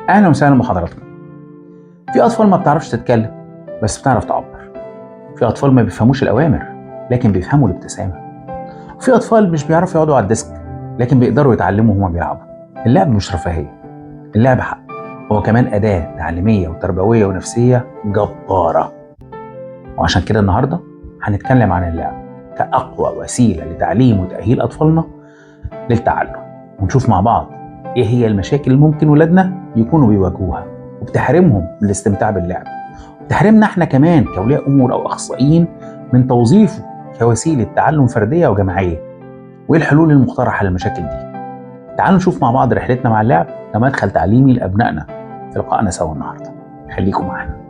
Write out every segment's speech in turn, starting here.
اهلا وسهلا بحضراتكم. في اطفال ما بتعرفش تتكلم بس بتعرف تعبر. في اطفال ما بيفهموش الاوامر لكن بيفهموا الابتسامه. وفي اطفال مش بيعرفوا يقعدوا على الديسك لكن بيقدروا يتعلموا وهما بيلعبوا. اللعب مش رفاهيه، اللعب حق. هو كمان اداه تعليميه وتربويه ونفسيه جباره. وعشان كده النهارده هنتكلم عن اللعب كاقوى وسيله لتعليم وتاهيل اطفالنا للتعلم، ونشوف مع بعض ايه هي المشاكل اللي ممكن ولادنا يكونوا بيواجهوها وبتحرمهم من الاستمتاع باللعب، وبتحرمنا احنا كمان كاولياء امور او اخصائيين من توظيفه كوسيله تعلم فرديه وجماعيه. وايه الحلول المقترحه للمشاكل دي؟ تعالوا نشوف مع بعض رحلتنا مع اللعب كمدخل تعليمي لابنائنا في لقائنا سوا النهارده. خليكم معانا.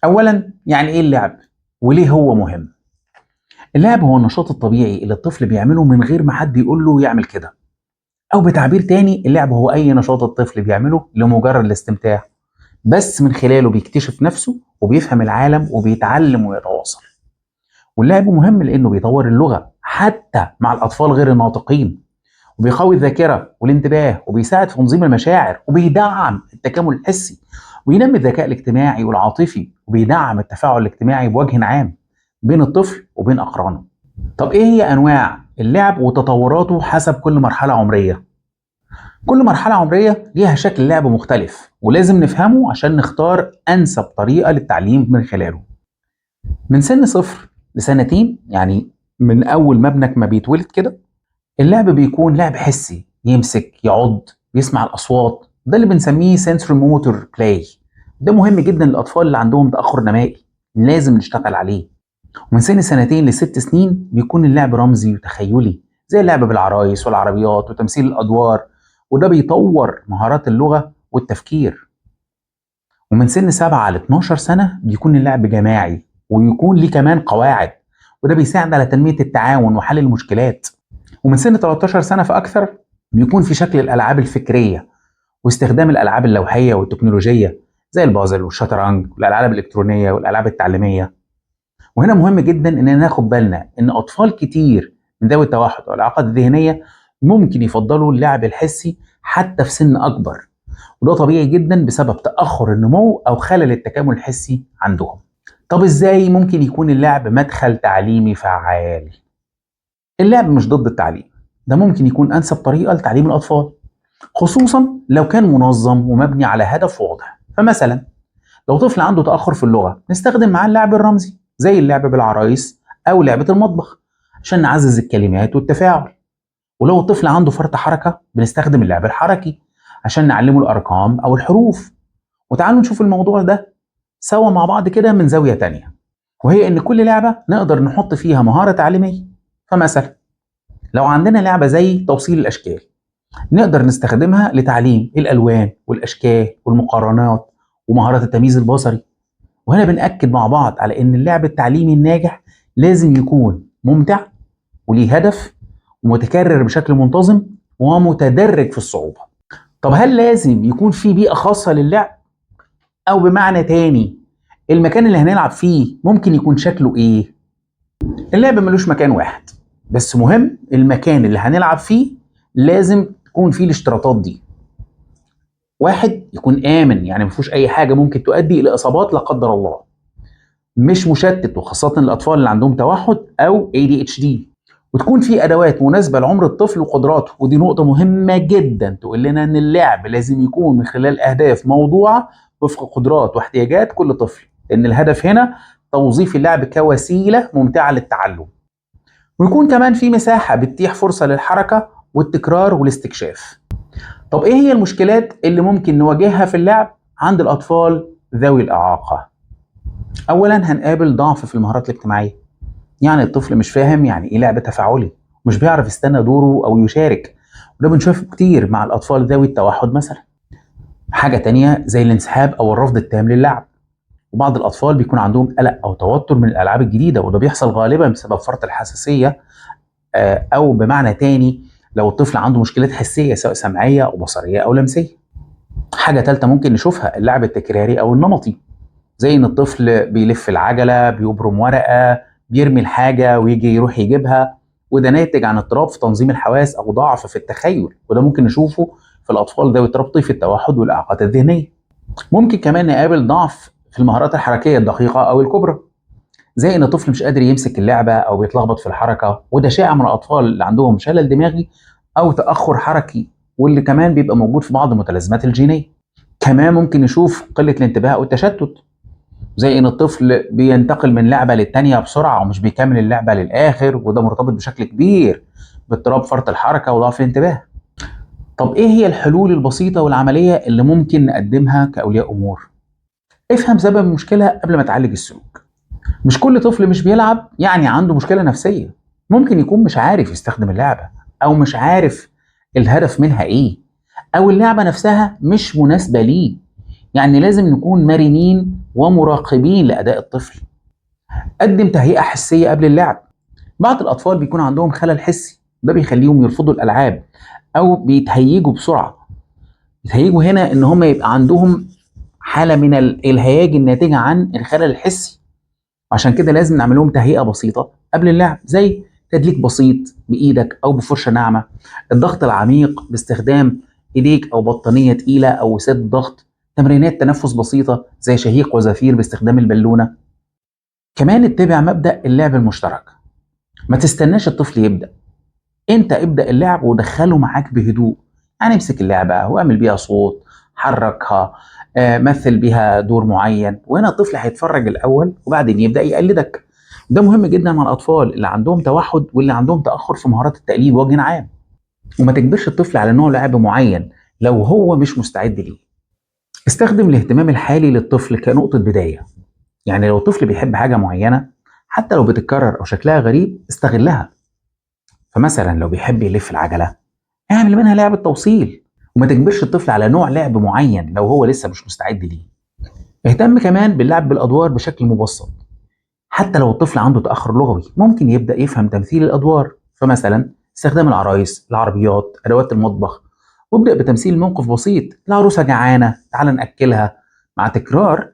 اولا، يعني ايه اللعب وليه هو مهم؟ اللعب هو النشاط الطبيعي اللي الطفل بيعمله من غير ما حد يقول له يعمل كده، او بتعبير تاني اللعب هو اي نشاط الطفل بيعمله لمجرد الاستمتاع، بس من خلاله بيكتشف نفسه وبيفهم العالم وبيتعلم ويتواصل. واللعب مهم لانه بيطور اللغه حتى مع الاطفال غير الناطقين، وبيقوي الذاكره والانتباه، وبيساعد في تنظيم المشاعر، وبيدعم التكامل الحسي، وينمي الذكاء الاجتماعي والعاطفي، وبيدعم التفاعل الاجتماعي بوجه عام بين الطفل وبين اقرانه. طب ايه هي انواع اللعب وتطوراته حسب كل مرحله عمريه؟ كل مرحله عمريه ليها شكل لعب مختلف ولازم نفهمه عشان نختار انسب طريقه للتعليم من خلاله. من سن 0 لسنتين، يعني من اول ما ابنك ما بيتولد كده، اللعب بيكون لعب حسي، يمسك، يعض، بيسمع الاصوات، ده اللي بنسميه sensory motor play. ده مهم جدا للاطفال اللي عندهم تاخر نمائي، لازم نشتغل عليه. ومن سن 2 ل6 سنين بيكون اللعب رمزي وتخيلي، زي اللعب بالعرايس والعربيات وتمثيل الادوار، وده بيطور مهارات اللغه والتفكير. ومن سن 7 ل 12 سنه بيكون اللعب جماعي ويكون ليه كمان قواعد، وده بيساعد على تنميه التعاون وحل المشكلات. ومن سن 13 سنه فاكثر بيكون في شكل الالعاب الفكريه واستخدام الالعاب اللوحيه والتكنولوجيه، زي البازل والشطرنج والالعاب الالكترونيه والالعاب التعليميه. وهنا مهم جدا اننا ناخد بالنا ان اطفال كتير من ذوي التوحد والاعاقات الذهنيه ممكن يفضلوا اللعب الحسي حتى في سن اكبر، وده طبيعي جدا بسبب تاخر النمو او خلل التكامل الحسي عندهم. طب ازاي ممكن يكون اللعب مدخل تعليمي فعال؟ اللعب مش ضد التعليم، ده ممكن يكون انسب طريقه لتعليم الاطفال، خصوصا لو كان منظم ومبني على هدف واضح. فمثلا لو طفل عنده تاخر في اللغه نستخدم معاه اللعب الرمزي زي اللعب بالعرايس او لعبه المطبخ عشان نعزز الكلمات والتفاعل. ولو الطفل عنده فرط حركه بنستخدم اللعب الحركي عشان نعلمه الارقام او الحروف. وتعالوا نشوف الموضوع ده سوا مع بعض كده من زاويه تانية، وهي ان كل لعبه نقدر نحط فيها مهاره تعليميه. فمثلا لو عندنا لعبه زي توصيل الاشكال نقدر نستخدمها لتعليم الالوان والاشكال والمقارنات ومهارات التمييز البصري. وهنا بنأكد مع بعض على ان اللعب التعليمي الناجح لازم يكون ممتع وليه هدف ومتكرر بشكل منتظم ومتدرج في الصعوبة. طب هل لازم يكون في بيئة خاصة للعب؟ او بمعنى تاني، المكان اللي هنلعب فيه ممكن يكون شكله ايه؟ اللعب ملوش مكان واحد، بس مهم المكان اللي هنلعب فيه لازم تكون فيه الاشتراطات دي. واحد، يكون آمن، يعني مفيهوش أي حاجة ممكن تؤدي إلى إصابات لا قدر الله. مش مشتت، وخاصة الأطفال اللي عندهم توحد أو ADHD. وتكون في أدوات مناسبة لعمر الطفل وقدراته، ودي نقطة مهمة جدا تقول لنا إن اللعب لازم يكون من خلال أهداف موضوعة وفق قدرات واحتياجات كل طفل، لأن الهدف هنا توظيف اللعب كوسيلة ممتعة للتعلم. ويكون كمان في مساحة بتتيح فرصة للحركة والتكرار والاستكشاف. طب ايه هي المشكلات اللي ممكن نواجهها في اللعب عند الاطفال ذوي الاعاقه؟ اولا هنقابل ضعف في المهارات الاجتماعيه، يعني الطفل مش فاهم يعني ايه لعب تفاعلي، مش بيعرف يستنى دوره او يشارك، وده بنشوفه كتير مع الاطفال ذوي التوحد مثلا. حاجه تانية زي الانسحاب او الرفض التام للعب، وبعض الاطفال بيكون عندهم قلق او توتر من الالعاب الجديده، وده بيحصل غالبا بسبب فرط الحساسيه، او بمعنى تاني لو الطفل عنده مشكلات حسيه سواء سمعيه او بصريه او لمسيه. حاجة تالتة ممكن نشوفها اللعب التكراري أو النمطي، زي إن الطفل بيلف العجلة، بيبرم ورقة، بيرمي الحاجة ويجي يروح يجيبها، وده ناتج عن اضطراب في تنظيم الحواس أو ضعف في التخيل، وده ممكن نشوفه في الأطفال ذوي اضطراب طيف التوحد والإعاقات الذهنية. ممكن كمان نقابل ضعف في المهارات الحركية الدقيقة أو الكبرى، زي إن الطفل مش قادر يمسك اللعبة أو بيتلخبط في الحركة، وده شائع من الأطفال اللي عندهم شلل دماغي أو تأخر حركي، واللي كمان بيبقى موجود في بعض المتلازمات الجينية. كمان ممكن نشوف قلة الانتباه أو التشتت، زي إن الطفل بينتقل من لعبة للتانية بسرعة ومش بيكمل اللعبة للآخر، وده مرتبط بشكل كبير باضطراب فرط الحركة وضعف الانتباه. طب إيه هي الحلول البسيطة والعملية اللي ممكن نقدمها كأولياء أمور؟ افهم سبب المشكلة قبل ما تعالج السلوك. مش كل طفل مش بيلعب يعني عنده مشكلة نفسية، ممكن يكون مش عارف يستخدم اللعبة، أو مش عارف الهدف منها إيه، أو اللعبة نفسها مش مناسبة ليه. يعني لازم نكون مرنين ومراقبين لأداء الطفل. قدم تهيئة حسية قبل اللعب. بعض الأطفال بيكون عندهم خلل حسي، ده بيخليهم يرفضوا الألعاب أو بيتهيجوا بسرعة. يتهيجوا هنا إن هم يبقى عندهم حالة من الهياج الناتجة عن الخلل الحسي. عشان كده لازم نعمل لهم تهيئة بسيطة قبل اللعب، زي تدليك بسيط بإيدك أو بفرشة ناعمة، الضغط العميق باستخدام إيديك أو بطانية تقيلة أو وساد ضغط، تمرينات تنفس بسيطة زي شهيق وزفير باستخدام البالونة. كمان اتبع مبدأ اللعب المشترك، ما تستناش الطفل يبدأ، انت ابدأ اللعب ودخله معاك بهدوء. يعني امسك اللعبة واعمل بيها صوت، حركها، مثل بيها دور معين، وهنا الطفل هيتفرج الأول وبعدين يبدأ يقلدك. ده مهم جدا مع الأطفال اللي عندهم توحد واللي عندهم تأخر في مهارات التقليد بوجه عام. وما تجبرش الطفل على نوع لعب معين لو هو مش مستعد ليه. استخدم الاهتمام الحالي للطفل كنقطة بداية. يعني لو الطفل بيحب حاجة معينة حتى لو بتتكرر أو شكلها غريب استغلها. فمثلا لو بيحب يلف العجلة اعمل منها لعبة توصيل، وما تجبرش الطفل على نوع لعب معين لو هو لسه مش مستعد ليه. اهتم كمان باللعب بالأدوار بشكل مبسط. حتى لو الطفل عنده تأخر لغوي ممكن يبدأ يفهم تمثيل الأدوار، فمثلا استخدام العرايس، العربيات، أدوات المطبخ، وابدأ بتمثيل موقف بسيط. العروسة جعانة تعال نأكلها. مع تكرار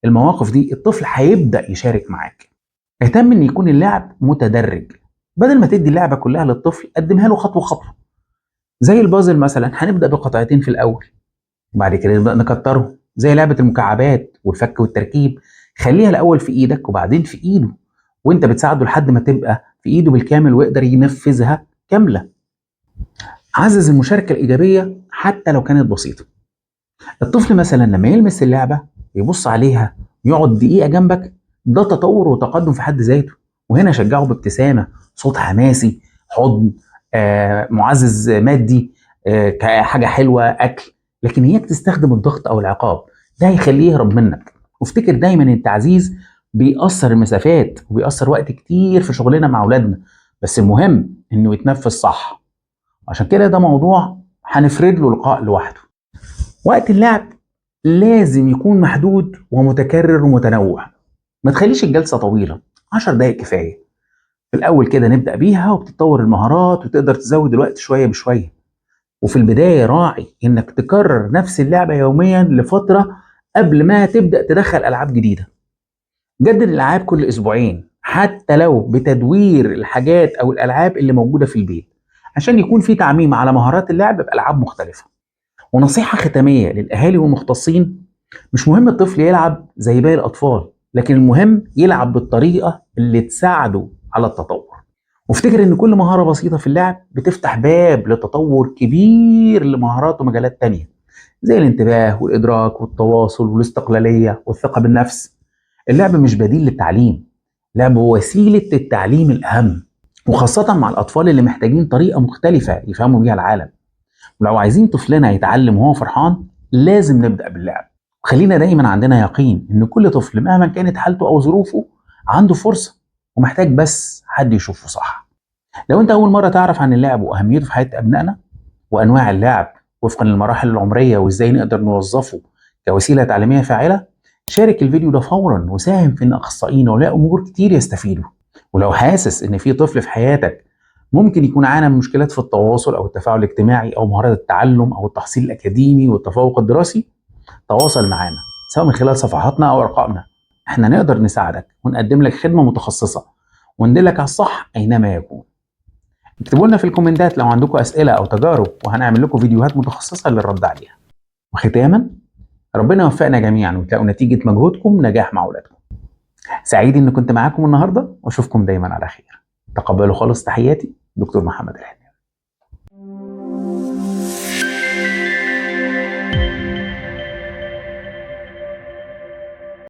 المواقف دي الطفل هيبدأ يشارك معاك. اهتم ان يكون اللعب متدرج، بدل ما تدي اللعبة كلها للطفل قدمها له خطوة خطوة. زي البازل مثلا هنبدأ بقطعتين في الأول وبعد كده نبدأ نكترهم. زي لعبة المكعبات والفك والتركيب، خليها الأول في إيدك وبعدين في إيده، وأنت بتساعده لحد ما تبقى في إيده بالكامل ويقدر ينفذها كاملة. عزز المشاركة الإيجابية حتى لو كانت بسيطة. الطفل مثلا لما يلمس اللعبة يبص عليها ويقعد دقيقة جنبك، ده تطور وتقدم في حد ذاته. وهنا شجعه بابتسامة، صوت حماسي، حضن، معزز مادي، كحاجة حلوة، أكل. لكن إياك تستخدم الضغط أو العقاب، ده هيخليه يهرب منك. وافتكر دايما إن التعزيز بيأثر المسافات وبيأثر وقت كتير في شغلنا مع أولادنا، بس المهم إنه يتنفذ صح. عشان كده ده موضوع هنفرد له لقاء لوحده. وقت اللعب لازم يكون محدود ومتكرر ومتنوع. ما تخليش الجلسة طويلة، 10 دقايق كفاية. في الأول كده نبدأ بيها وبتتطور المهارات وتقدر تزود الوقت شوية بشوية. وفي البداية راعي إنك تكرر نفس اللعبة يوميا لفترة قبل ما تبدأ تدخل ألعاب جديدة. جدد الألعاب كل أسبوعين حتى لو بتدوير الحاجات أو الألعاب اللي موجودة في البيت، عشان يكون في تعميم على مهارات اللعب بألعاب مختلفة. ونصيحة ختامية للأهالي والمختصين، مش مهم الطفل يلعب زي باقي الأطفال، لكن المهم يلعب بالطريقة اللي تساعده على التطور. وافتكر إن كل مهارة بسيطة في اللعب بتفتح باب لتطور كبير لمهارات ومجالات تانية، زي الانتباه والإدراك والتواصل والاستقلالية والثقة بالنفس. اللعب مش بديل للتعليم، اللعب هو وسيلة التعليم الأهم، وخاصة مع الأطفال اللي محتاجين طريقة مختلفة يفهموا بيها العالم. ولو عايزين طفلنا يتعلم وهو فرحان لازم نبدأ باللعب. خلينا دايما عندنا يقين ان كل طفل مهما كانت حالته او ظروفه عنده فرصة، ومحتاج بس حد يشوفه صح. لو انت اول مرة تعرف عن اللعب واهميته في حياة ابنائنا وانواع اللعب وفقا للمراحل العمرية وازاي نقدر نوظفه كوسيلة تعليمية فاعلة، شارك الفيديو ده فورا وساهم في ان اخصائيين واولياء امور كتير يستفيدوا. ولو حاسس ان في طفل في حياتك ممكن يكون عانى من مشكلات في التواصل او التفاعل الاجتماعي او مهارات التعلم او التحصيل الاكاديمي والتفوق الدراسي، تواصل معنا سواء من خلال صفحاتنا او ارقامنا. احنا نقدر نساعدك ونقدم لك خدمة متخصصة وندلك على الصح اينما يكون. اكتبوا لنا في الكومنتات لو عندكم أسئلة أو تجارب، وهنعمل لكم فيديوهات متخصصة للرد عليها. وختاما، ربنا يوفقنا جميعا وتلاقوا نتيجة مجهودكم نجاح مع أولادكم. سعيد إن كنت معاكم النهاردة، وأشوفكم دايما على خير. تقبلوا خالص تحياتي، دكتور محمد الهادي.